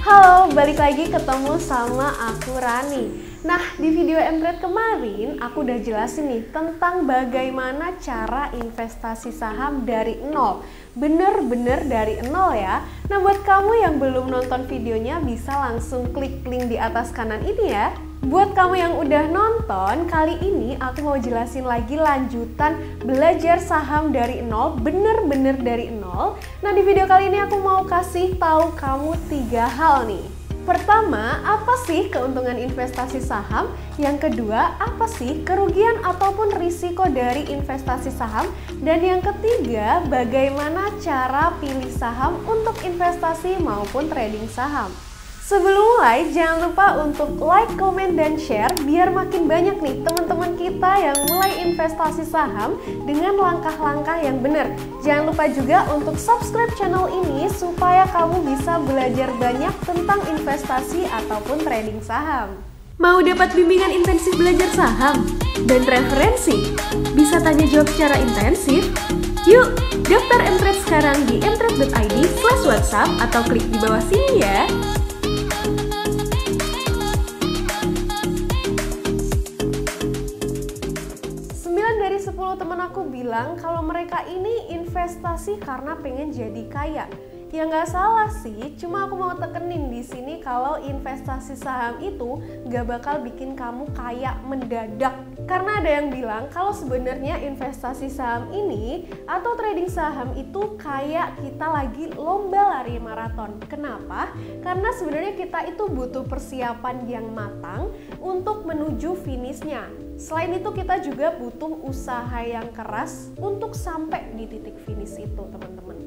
Halo, balik lagi ketemu sama aku Rani. Nah, di video Mtrade kemarin aku udah jelasin nih tentang bagaimana cara investasi saham dari nol. Bener-bener dari nol ya. Nah, buat kamu yang belum nonton videonya bisa langsung klik link di atas kanan ini ya. Buat kamu yang udah nonton, kali ini aku mau jelasin lagi lanjutan belajar saham dari nol, bener-bener dari nol. Nah, di video kali ini aku mau kasih tahu kamu 3 hal nih. Pertama, apa sih keuntungan investasi saham? Yang kedua, apa sih kerugian ataupun risiko dari investasi saham? Dan yang ketiga, bagaimana cara pilih saham untuk investasi maupun trading saham? Sebelum mulai, jangan lupa untuk like, comment, dan share biar makin banyak nih teman-teman kita yang mulai investasi saham dengan langkah-langkah yang benar. Jangan lupa juga untuk subscribe channel ini supaya kamu bisa belajar banyak tentang investasi ataupun trading saham. Mau dapat bimbingan intensif belajar saham dan referensi? Bisa tanya jawab secara intensif? Yuk, daftar Mtrade sekarang di mtrade.id/whatsapp atau klik di bawah sini ya. 10 teman aku bilang kalau mereka ini investasi karena pengen jadi kaya. Ya nggak salah sih, cuma aku mau tekenin di sini kalau investasi saham itu nggak bakal bikin kamu kaya mendadak. Karena ada yang bilang kalau sebenarnya investasi saham ini atau trading saham itu kayak kita lagi lomba lari maraton. Kenapa? Karena sebenarnya kita itu butuh persiapan yang matang untuk menuju finishnya. Selain itu kita juga butuh usaha yang keras untuk sampai di titik finish itu, teman-teman.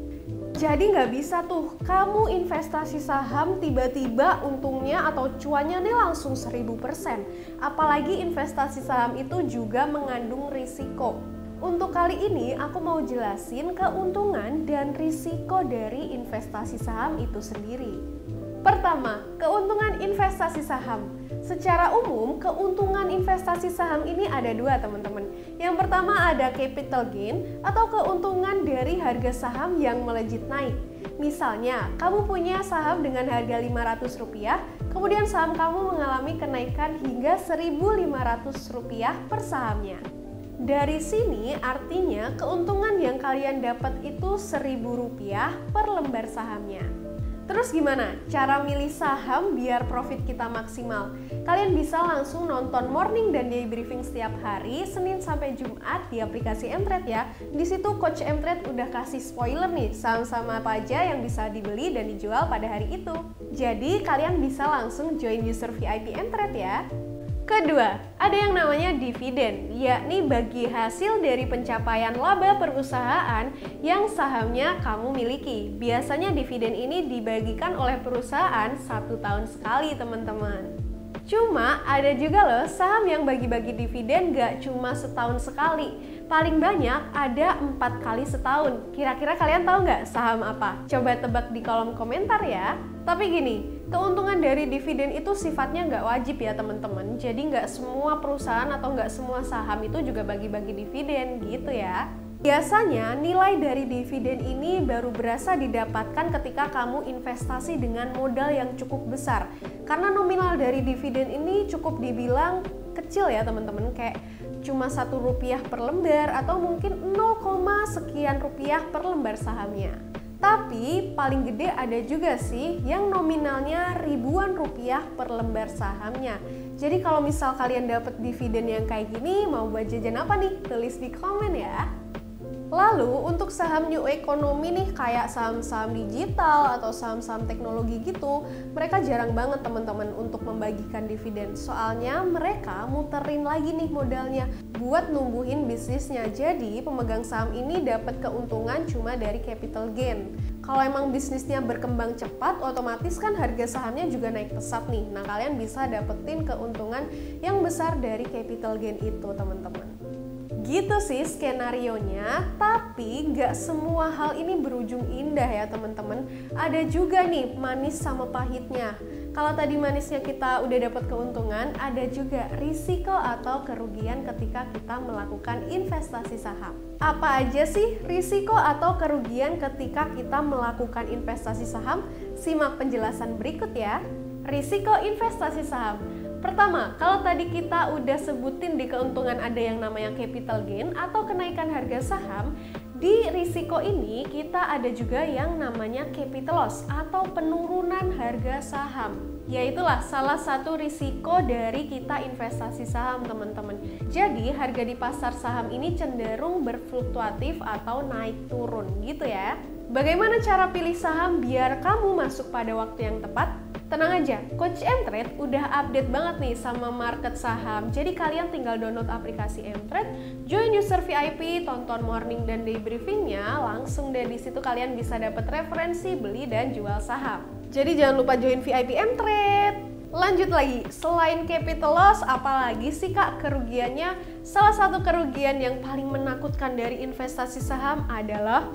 Jadi nggak bisa tuh kamu investasi saham tiba-tiba untungnya atau cuannya nih langsung 1000%. Apalagi investasi saham itu juga mengandung risiko. Untuk kali ini aku mau jelasin keuntungan dan risiko dari investasi saham itu sendiri. Pertama, keuntungan investasi saham. Secara umum, keuntungan investasi saham ini ada dua, teman-teman. Yang pertama ada capital gain atau keuntungan dari harga saham yang melejit naik. Misalnya, kamu punya saham dengan harga Rp500, kemudian saham kamu mengalami kenaikan hingga Rp1.500 per sahamnya. Dari sini artinya keuntungan yang kalian dapat itu Rp1.000 per lembar sahamnya. Terus gimana cara milih saham biar profit kita maksimal? Kalian bisa langsung nonton morning dan day briefing setiap hari, Senin sampai Jumat di aplikasi Mtrade ya. Di situ Coach Mtrade udah kasih spoiler nih, saham-saham apa aja yang bisa dibeli dan dijual pada hari itu. Jadi kalian bisa langsung join user VIP Mtrade ya. Kedua, ada yang namanya dividen, yakni bagi hasil dari pencapaian laba perusahaan yang sahamnya kamu miliki. Biasanya dividen ini dibagikan oleh perusahaan 1 tahun sekali, teman-teman. Cuma ada juga loh saham yang bagi-bagi dividen gak cuma setahun sekali. Paling banyak ada 4 kali setahun. Kira-kira kalian tahu nggak saham apa? Coba tebak di kolom komentar ya. Tapi gini, keuntungan dari dividen itu sifatnya nggak wajib ya teman-teman. Jadi nggak semua perusahaan atau nggak semua saham itu juga bagi-bagi dividen gitu ya. Biasanya nilai dari dividen ini baru berasa didapatkan ketika kamu investasi dengan modal yang cukup besar. Karena nominal dari dividen ini cukup dibilang kecil ya teman-teman, kayak cuma Rp1 per lembar atau mungkin 0, sekian rupiah per lembar sahamnya. Tapi paling gede ada juga sih yang nominalnya ribuan rupiah per lembar sahamnya. Jadi kalau misal kalian dapat dividen yang kayak gini, mau buat jajan apa nih? Tulis di komen ya. Lalu untuk saham new economy nih kayak saham-saham digital atau saham-saham teknologi gitu, mereka jarang banget teman-teman untuk membagikan dividen. Soalnya mereka muterin lagi nih modalnya buat numbuhin bisnisnya. Jadi pemegang saham ini dapat keuntungan cuma dari capital gain. Kalau emang bisnisnya berkembang cepat, otomatis kan harga sahamnya juga naik pesat nih. Nah, kalian bisa dapetin keuntungan yang besar dari capital gain itu, teman-teman. Gitu sih skenarionya, tapi nggak semua hal ini berujung indah ya teman-teman. Ada juga nih manis sama pahitnya. Kalau tadi manisnya kita udah dapat keuntungan, ada juga risiko atau kerugian ketika kita melakukan investasi saham. Apa aja sih risiko atau kerugian ketika kita melakukan investasi saham? Simak penjelasan berikut ya. Risiko investasi saham. Pertama, kalau tadi kita udah sebutin di keuntungan ada yang namanya capital gain atau kenaikan harga saham, di risiko ini kita ada juga yang namanya capital loss atau penurunan harga saham. Yaitulah salah satu risiko dari kita investasi saham, teman-teman. Jadi harga di pasar saham ini cenderung berfluktuatif atau naik turun gitu ya. Bagaimana cara pilih saham biar kamu masuk pada waktu yang tepat? Tenang aja, Coach Mtrade udah update banget nih sama market saham. Jadi kalian tinggal download aplikasi Mtrade, join user VIP, tonton morning dan day briefingnya, langsung deh di situ kalian bisa dapat referensi beli dan jual saham. Jadi jangan lupa join VIP Mtrade. Lanjut lagi, selain capital loss, apalagi sih kak kerugiannya? Salah satu kerugian yang paling menakutkan dari investasi saham adalah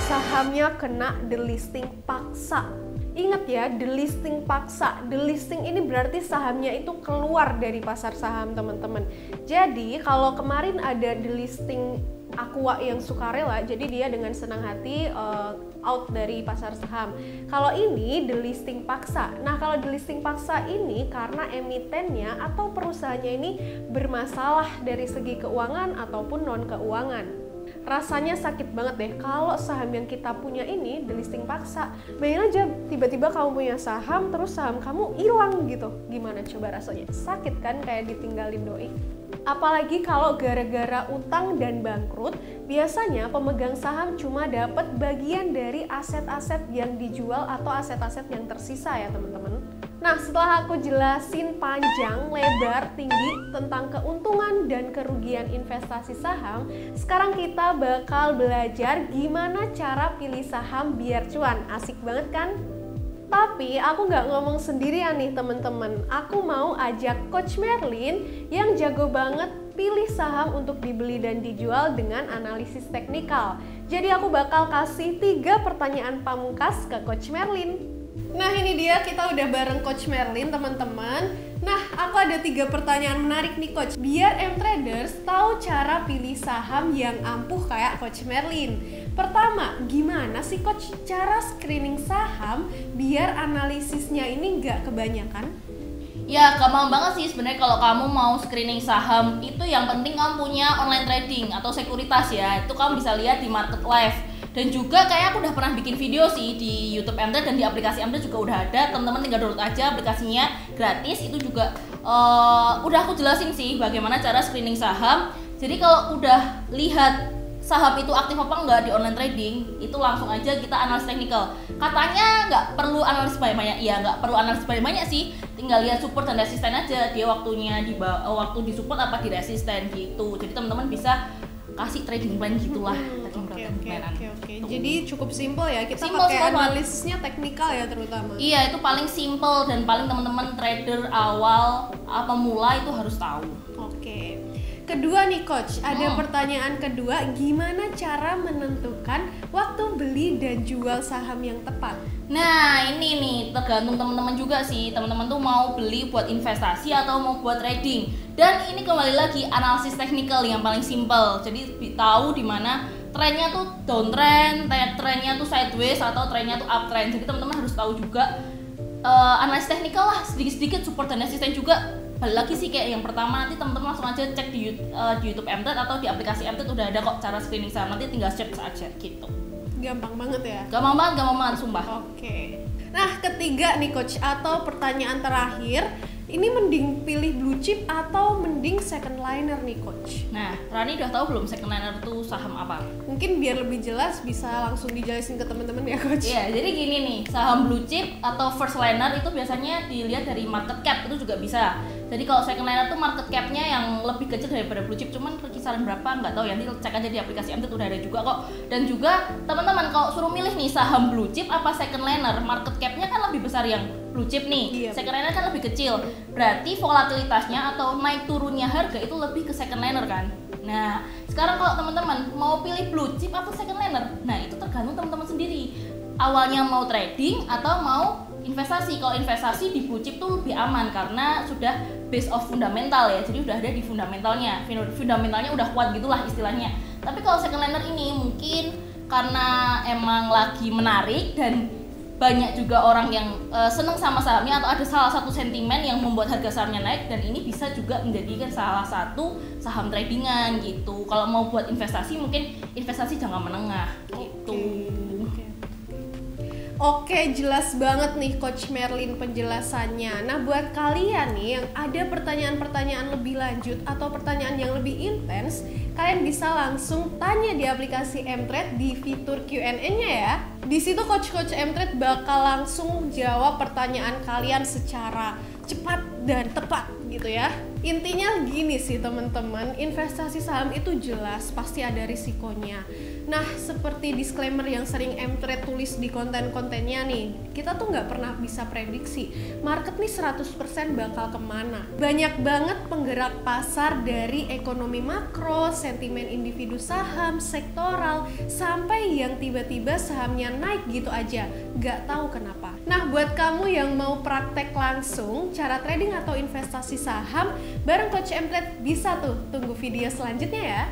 sahamnya kena delisting paksa. Ingat ya, delisting paksa. Delisting ini berarti sahamnya itu keluar dari pasar saham, teman-teman. Jadi kalau kemarin ada delisting Aqua yang sukarela, jadi dia dengan senang hati out dari pasar saham. Kalau ini delisting paksa. Nah, kalau delisting paksa ini karena emitennya atau perusahaannya ini bermasalah dari segi keuangan ataupun non keuangan. Rasanya sakit banget deh kalau saham yang kita punya ini delisting paksa. Bayangin aja tiba-tiba kamu punya saham terus saham kamu hilang gitu. Gimana coba rasanya? Sakit kan kayak ditinggalin doi. Apalagi kalau gara-gara utang dan bangkrut, biasanya pemegang saham cuma dapat bagian dari aset-aset yang dijual atau aset-aset yang tersisa ya teman-teman. Nah, setelah aku jelasin panjang, lebar, tinggi tentang keuntungan dan kerugian investasi saham, sekarang kita bakal belajar gimana cara pilih saham biar cuan. Asik banget kan? Tapi aku nggak ngomong sendirian nih teman-teman. Aku mau ajak Coach Merlin yang jago banget pilih saham untuk dibeli dan dijual dengan analisis teknikal. Jadi aku bakal kasih 3 pertanyaan pamungkas ke Coach Merlin. Nah ini dia, kita udah bareng Coach Merlin teman-teman. Nah aku ada 3 pertanyaan menarik nih Coach, biar M-Traders tahu cara pilih saham yang ampuh kayak Coach Merlin. Pertama, gimana sih Coach cara screening saham biar analisisnya ini nggak kebanyakan? Ya gampang banget sih sebenarnya kalau kamu mau screening saham itu yang penting kamu punya online trading atau sekuritas ya. Itu kamu bisa lihat di Market Live. Dan juga kayak aku udah pernah bikin video sih di YouTube Mtrade dan di aplikasi Mtrade juga udah ada. Teman-teman tinggal download aja aplikasinya gratis. Itu juga udah aku jelasin sih bagaimana cara screening saham. Jadi kalau udah lihat saham itu aktif apa enggak di online trading, itu langsung aja kita analisis teknikal. Katanya nggak perlu analisis banyak-banyak, ya nggak perlu analisis banyak-banyak sih. Tinggal lihat support dan resisten aja. Dia waktunya waktu di support apa di resisten gitu. Jadi teman-teman bisa kasih trading plan gitulah. Oke. Jadi cukup simple ya, kita pakai analisisnya teknikal ya terutama. Iya, itu paling simple dan paling teman-teman trader awal pemula itu harus tahu. Oke. Kedua nih Coach, ada pertanyaan kedua, gimana cara menentukan waktu beli dan jual saham yang tepat? Nah ini nih tergantung teman-teman juga sih, teman-teman tuh mau beli buat investasi atau mau buat trading. Dan ini kembali lagi analisis teknikal yang paling simple, jadi tahu di mana trennya tuh downtrend, trennya tuh sideways atau trennya tuh uptrend. Jadi teman-teman harus tahu juga analisis teknikal lah, sedikit-sedikit support dan resisten juga. Balik lagi sih kayak yang pertama, nanti teman-teman langsung aja cek di YouTube Mtrade atau di aplikasi Mtrade udah ada kok cara screening saham, nanti tinggal search aja gitu. Gampang banget ya? Gampang banget sumpah. Oke. Nah ketiga nih Coach, atau pertanyaan terakhir, ini mending pilih blue chip atau mending second liner nih Coach? Nah, Rani udah tahu belum second liner itu saham apa? Mungkin biar lebih jelas bisa langsung dijelasin ke teman-teman ya Coach. Iya, jadi gini nih, saham blue chip atau first liner itu biasanya dilihat dari market cap, itu juga bisa. Jadi kalau second liner tuh market cap-nya yang lebih kecil daripada blue chip, cuman kisaran berapa nggak tahu ya, nanti cek aja di aplikasi Mtrade udah ada juga kok. Dan juga teman-teman kalau suruh milih nih saham blue chip apa second liner, market cap-nya kan lebih besar yang blue chip nih, second liner kan lebih kecil, berarti volatilitasnya atau naik turunnya harga itu lebih ke second liner kan. Nah sekarang kalau teman-teman mau pilih blue chip atau second liner, nah itu tergantung teman-teman sendiri, awalnya mau trading atau mau investasi. Kalau investasi di blue chip tuh lebih aman karena sudah base of fundamental ya, jadi udah ada di fundamentalnya udah kuat gitulah istilahnya. Tapi kalau second liner ini mungkin karena emang lagi menarik dan banyak juga orang yang seneng sama sahamnya atau ada salah satu sentimen yang membuat harga sahamnya naik, dan ini bisa juga menjadikan salah satu saham tradingan gitu. Kalau mau buat investasi mungkin investasi jangka menengah gitu. Oke, jelas banget nih Coach Merlin penjelasannya. Nah, buat kalian nih yang ada pertanyaan-pertanyaan lebih lanjut atau pertanyaan yang lebih intens, kalian bisa langsung tanya di aplikasi Mtrade di fitur Q&A-nya ya. Di situ coach-coach Mtrade bakal langsung jawab pertanyaan kalian secara cepat dan tepat gitu ya. Intinya gini sih teman-teman, investasi saham itu jelas pasti ada risikonya. Nah, seperti disclaimer yang sering Mtrade tulis di konten-kontennya nih, kita tuh nggak pernah bisa prediksi market nih 100% bakal kemana. Banyak banget penggerak pasar dari ekonomi makro, sentimen individu saham, sektoral, sampai yang tiba-tiba sahamnya naik gitu aja, nggak tahu kenapa. Nah, buat kamu yang mau praktek langsung cara trading atau investasi saham bareng Coach Mtrade, bisa tuh tunggu video selanjutnya ya.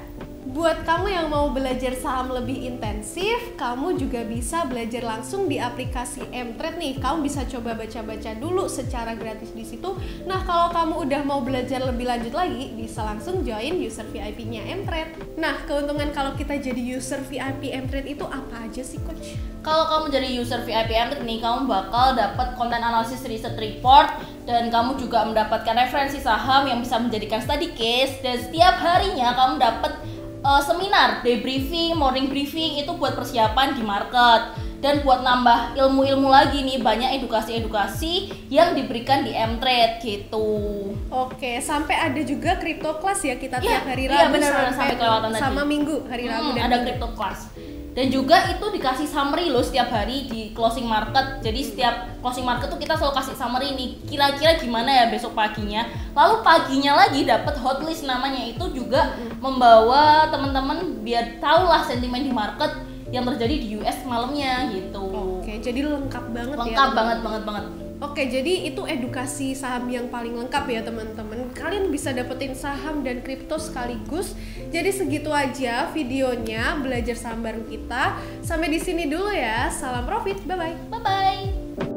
Buat kamu yang mau belajar saham lebih intensif, kamu juga bisa belajar langsung di aplikasi Mtrade nih. Kamu bisa coba baca-baca dulu secara gratis di situ. Nah, kalau kamu udah mau belajar lebih lanjut lagi, bisa langsung join user VIP-nya Mtrade. Nah, keuntungan kalau kita jadi user VIP Mtrade itu apa aja sih, Coach? Kalau kamu jadi user VIP Mtrade nih, kamu bakal dapat konten analisis research report, dan kamu juga mendapatkan referensi saham yang bisa menjadikan study case, dan setiap harinya kamu dapat seminar, day briefing, morning briefing itu buat persiapan di market, dan buat nambah ilmu-ilmu lagi nih, banyak edukasi-edukasi yang diberikan di Mtrade gitu. Oke, sampai ada juga crypto class ya kita tiap hari Rabu sampai kelewatan tadi. Sama Minggu, hari Rabu dan ada crypto class. Dan juga itu dikasih summary loh setiap hari di closing market. Jadi setiap closing market tuh kita selalu kasih summary nih, kira-kira gimana ya besok paginya. Lalu paginya lagi dapat hotlist namanya, itu juga membawa teman-teman biar tahu lah sentimen di market yang terjadi di US malamnya gitu. Oke, jadi lengkap banget ya. Lengkap banget. Oke, jadi itu edukasi saham yang paling lengkap ya teman-teman. Kalian bisa dapetin saham dan kripto sekaligus. Jadi segitu aja videonya belajar saham bareng kita. Sampai di sini dulu ya. Salam profit. Bye bye. Bye bye.